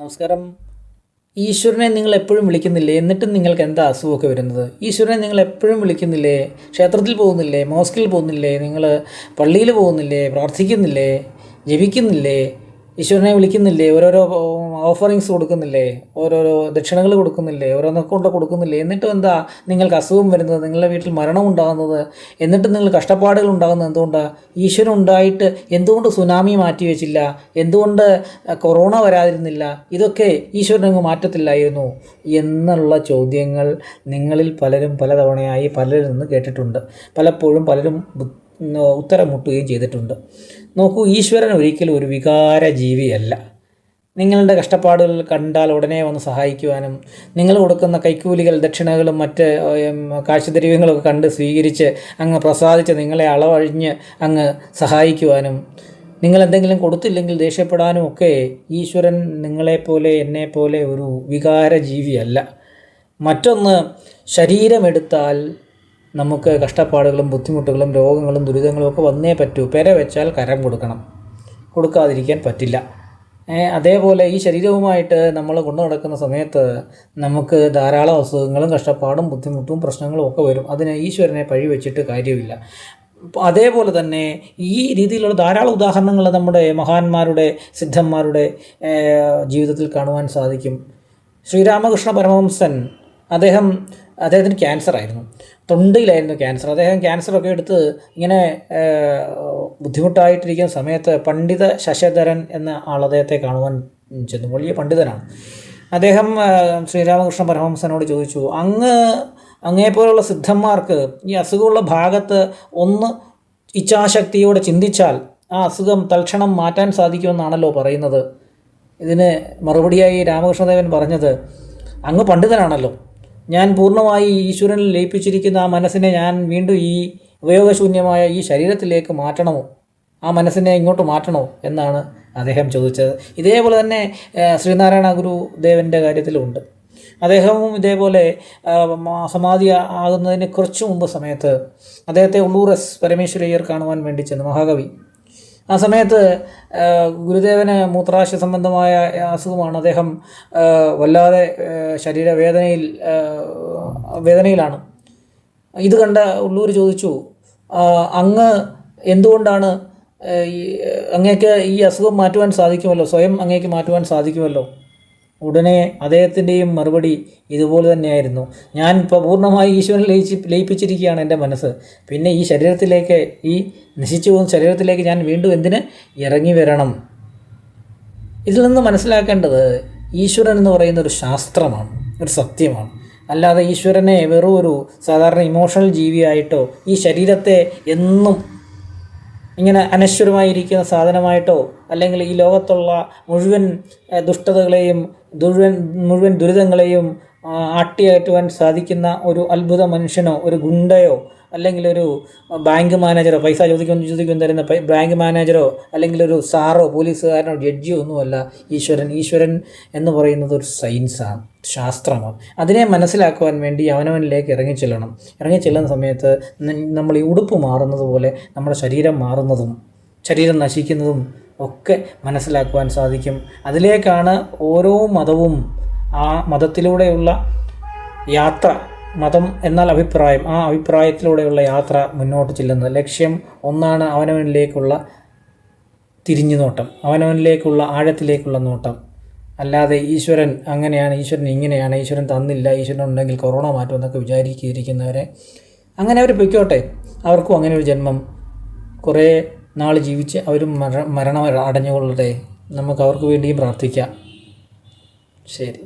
നമസ്കാരം. ഈശ്വരനെ നിങ്ങൾ എപ്പോഴും വിളിക്കുന്നില്ലേ? എന്നിട്ടും നിങ്ങൾക്ക് എന്താ അസുഖമൊക്കെ വരുന്നത്? ഈശ്വരനെ നിങ്ങൾ എപ്പോഴും വിളിക്കുന്നില്ലേ? ക്ഷേത്രത്തിൽ പോകുന്നില്ലേ? മോസ്കിൽ പോകുന്നില്ലേ? നിങ്ങൾ പള്ളിയിൽ പോകുന്നില്ലേ? പ്രാർത്ഥിക്കുന്നില്ലേ? ജപിക്കുന്നില്ലേ? ഈശ്വരനെ വിളിക്കുന്നില്ലേ? ഓരോരോ ഓഫറിങ്സ് കൊടുക്കുന്നില്ലേ? ഓരോരോ ദക്ഷിണകൾ കൊടുക്കുന്നില്ലേ? ഓരോന്നൊക്കെ കൊണ്ട് കൊടുക്കുന്നില്ലേ? എന്നിട്ടും എന്താ നിങ്ങൾക്ക് അസുഖം വരുന്നത്? നിങ്ങളുടെ വീട്ടിൽ മരണം ഉണ്ടാകുന്നത്? എന്നിട്ടും നിങ്ങൾ കഷ്ടപ്പാടുകൾ ഉണ്ടാകുന്നത് എന്തുകൊണ്ടാണ്? ഈശ്വരൻ ഉണ്ടായിട്ട് എന്തുകൊണ്ട് സുനാമി മാറ്റി വെച്ചില്ല? എന്തുകൊണ്ട് കൊറോണ വരാതിരുന്നില്ല? ഇതൊക്കെ ഈശ്വരനങ്ങ് മാറ്റത്തില്ലായിരുന്നു എന്നുള്ള ചോദ്യങ്ങൾ നിങ്ങളിൽ പലരും പലതവണയായി പലരിൽ നിന്ന് കേട്ടിട്ടുണ്ട്. പലപ്പോഴും പലരും ഉത്തരം മുട്ടുകയും ചെയ്തിട്ടുണ്ട്. നോക്കൂ, ഈശ്വരൻ ഒരിക്കലും ഒരു വികാര ജീവിയല്ല. നിങ്ങളുടെ കഷ്ടപ്പാടുകൾ കണ്ടാൽ ഉടനെ വന്ന് സഹായിക്കുവാനും നിങ്ങൾ കൊടുക്കുന്ന കൈക്കൂലികൾ, ദക്ഷിണകളും മറ്റ് കാഴ്ചദ്രവ്യങ്ങളൊക്കെ കണ്ട് സ്വീകരിച്ച് അങ്ങ് പ്രസാദിച്ച് നിങ്ങളെ അളവഴിഞ്ഞ് അങ്ങ് സഹായിക്കുവാനും, നിങ്ങൾ എന്തെങ്കിലും കൊടുത്തില്ലെങ്കിൽ ദേഷ്യപ്പെടാനും ഒക്കെ ഈശ്വരൻ നിങ്ങളെപ്പോലെ എന്നെപ്പോലെ ഒരു വികാര ജീവിയല്ല. മറ്റൊന്ന്, ശരീരമെടുത്താൽ നമുക്ക് കഷ്ടപ്പാടുകളും ബുദ്ധിമുട്ടുകളും രോഗങ്ങളും ദുരിതങ്ങളും ഒക്കെ വന്നേ പറ്റൂ. പെര വെച്ചാൽ കരം കൊടുക്കണം, കൊടുക്കാതിരിക്കാൻ പറ്റില്ല. അതേപോലെ ഈ ശരീരവുമായിട്ട് നമ്മൾ കൊണ്ടു നടക്കുന്ന സമയത്ത് നമുക്ക് ധാരാളം അസുഖങ്ങളും കഷ്ടപ്പാടും ബുദ്ധിമുട്ടും പ്രശ്നങ്ങളും ഒക്കെ വരും. അതിന് ഈശ്വരനെ പഴി വെച്ചിട്ട് കാര്യമില്ല. അതേപോലെ തന്നെ ഈ രീതിയിലുള്ള ധാരാളം ഉദാഹരണങ്ങൾ നമ്മുടെ മഹാന്മാരുടെ, സിദ്ധന്മാരുടെ ജീവിതത്തിൽ കാണുവാൻ സാധിക്കും. ശ്രീരാമകൃഷ്ണ പരമഹംസൻ, അദ്ദേഹത്തിന് ക്യാൻസറായിരുന്നു, തൊണ്ടയിലായിരുന്നു ക്യാൻസർ. അദ്ദേഹം ക്യാൻസറൊക്കെ എടുത്ത് ഇങ്ങനെ ബുദ്ധിമുട്ടായിട്ടിരിക്കുന്ന സമയത്ത് പണ്ഡിത ശശധരൻ എന്ന ആൾ അദ്ദേഹത്തെ കാണുവാൻ ചെന്നു. വലിയ പണ്ഡിതനാണ് അദ്ദേഹം. ശ്രീരാമകൃഷ്ണ പരമഹംസനോട് ചോദിച്ചു, അങ്ങേപ്പോലുള്ള സിദ്ധന്മാർക്ക് ഈ അസുഖമുള്ള ഭാഗത്ത് ഒന്ന് ഇച്ഛാശക്തിയോടെ ചിന്തിച്ചാൽ ആ അസുഖം തൽക്ഷണം മാറ്റാൻ സാധിക്കുമെന്നാണല്ലോ പറയുന്നത്. ഇതിന് മറുപടിയായി രാമകൃഷ്ണദേവൻ പറഞ്ഞത്, അങ്ങ് പണ്ഡിതനാണല്ലോ, ഞാൻ പൂർണ്ണമായി ഈശ്വരനിൽ ലയിപ്പിച്ചിരിക്കുന്ന ആ മനസ്സിനെ ഞാൻ വീണ്ടും ഈ ഉപയോഗശൂന്യമായ ഈ ശരീരത്തിലേക്ക് മാറ്റണമോ? ആ മനസ്സിനെ ഇങ്ങോട്ട് മാറ്റണോ എന്നാണ് അദ്ദേഹം ചോദിച്ചത്. ഇതേപോലെ തന്നെ ശ്രീനാരായണ ഗുരുദേവൻ്റെ കാര്യത്തിലുമുണ്ട്. അദ്ദേഹവും ഇതേപോലെ സമാധി ആകുന്നതിന് കുറച്ച് മുമ്പ് സമയത്ത് അദ്ദേഹത്തെ ഉള്ളൂർ എസ് പരമേശ്വരയ്യർ കാണുവാൻ വേണ്ടി ചെന്നു, മഹാകവി. ആ സമയത്ത് ഗുരുദേവന് മൂത്രാശയ സംബന്ധമായ അസുഖമാണ്. അദ്ദേഹം വല്ലാതെ വേദനയിലാണ്. ഇത് കണ്ട ഉള്ളൂർ ചോദിച്ചു, അങ്ങ് എന്തുകൊണ്ടാണ് അങ്ങേക്ക് ഈ അസുഖം മാറ്റുവാൻ സാധിക്കുമല്ലോ, സ്വയം അങ്ങേക്ക് മാറ്റുവാൻ സാധിക്കുമല്ലോ. ഉടനെ അദ്ദേഹത്തിൻ്റെയും മറുപടി ഇതുപോലെ തന്നെയായിരുന്നു, ഞാൻ ഇപ്പോൾ പൂർണ്ണമായി ഈശ്വരൻ ലയിപ്പിച്ചിരിക്കുകയാണ് എൻ്റെ മനസ്സ്. പിന്നെ ഈ ശരീരത്തിലേക്ക്, ഈ നശിച്ചു പോകുന്ന ശരീരത്തിലേക്ക് ഞാൻ വീണ്ടും എന്തിന് ഇറങ്ങി വരണം? ഇതിൽ നിന്ന് മനസ്സിലാക്കേണ്ടത് ഈശ്വരൻ എന്ന് പറയുന്ന ഒരു ശാസ്ത്രമാണ്, ഒരു സത്യമാണ്. അല്ലാതെ ഈശ്വരനെ വെറും ഒരു സാധാരണ ഇമോഷണൽ ജീവിയായിട്ടോ ഈ ശരീരത്തെ എന്നും ഇങ്ങനെ അനശ്വരമായിരിക്കുന്ന സാധനമായിട്ടോ അല്ലെങ്കിൽ ഈ ലോകത്തുള്ള മുഴുവൻ ദുഷ്ടതകളെയും മുഴുവൻ ദുരിതങ്ങളെയും ആട്ടിയേറ്റുവാൻ സാധിക്കുന്ന ഒരു അത്ഭുത മനുഷ്യനോ ഒരു ഗുണ്ടയോ അല്ലെങ്കിൽ ഒരു ബാങ്ക് മാനേജറോ, പൈസ ചോദിക്കും തരുന്ന ബാങ്ക് മാനേജറോ അല്ലെങ്കിൽ ഒരു സാറോ പോലീസുകാരനോ ജഡ്ജിയോ ഒന്നുമല്ല ഈശ്വരൻ എന്ന് പറയുന്നത് ഒരു സയൻസാണ്, ശാസ്ത്രമാണ്. അതിനെ മനസ്സിലാക്കുവാൻ വേണ്ടി അവനവനിലേക്ക് ഇറങ്ങിച്ചെല്ലുന്ന സമയത്ത് നമ്മൾ ഈ ഉടുപ്പ് മാറുന്നത് പോലെ നമ്മുടെ ശരീരം മാറുന്നതും ശരീരം നശിക്കുന്നതും ഒക്കെ മനസ്സിലാക്കുവാൻ സാധിക്കും. അതിലേക്കാണ് ഓരോ മതവും ആ മതത്തിലൂടെയുള്ള യാത്ര, മതം എന്നാൽ അഭിപ്രായം, ആ അഭിപ്രായത്തിലൂടെയുള്ള യാത്ര മുന്നോട്ട് ചെല്ലുന്നത്. ലക്ഷ്യം ഒന്നാണ്, അവനവനിലേക്കുള്ള തിരിഞ്ഞുനോട്ടം, അവനവനിലേക്കുള്ള ആഴത്തിലേക്കുള്ള നോട്ടം. അല്ലാതെ ഈശ്വരൻ അങ്ങനെയാണ്, ഈശ്വരൻ ഇങ്ങനെയാണ്, ഈശ്വരൻ തന്നില്ല, ഈശ്വരൻ ഉണ്ടെങ്കിൽ കൊറോണ മാറ്റും എന്നൊക്കെ വിചാരിച്ചിരിക്കുന്നവരെ അങ്ങനെ അവർ പൊയ്ക്കോട്ടെ. അവർക്കും അങ്ങനെ ഒരു ജന്മം, കുറേ നാൾ ജീവിച്ച് അവരും മരണം അടഞ്ഞുകൊള്ളട്ടെ. നമുക്ക് അവർക്ക് വേണ്ടിയും പ്രാർത്ഥിക്കാം. ശരി.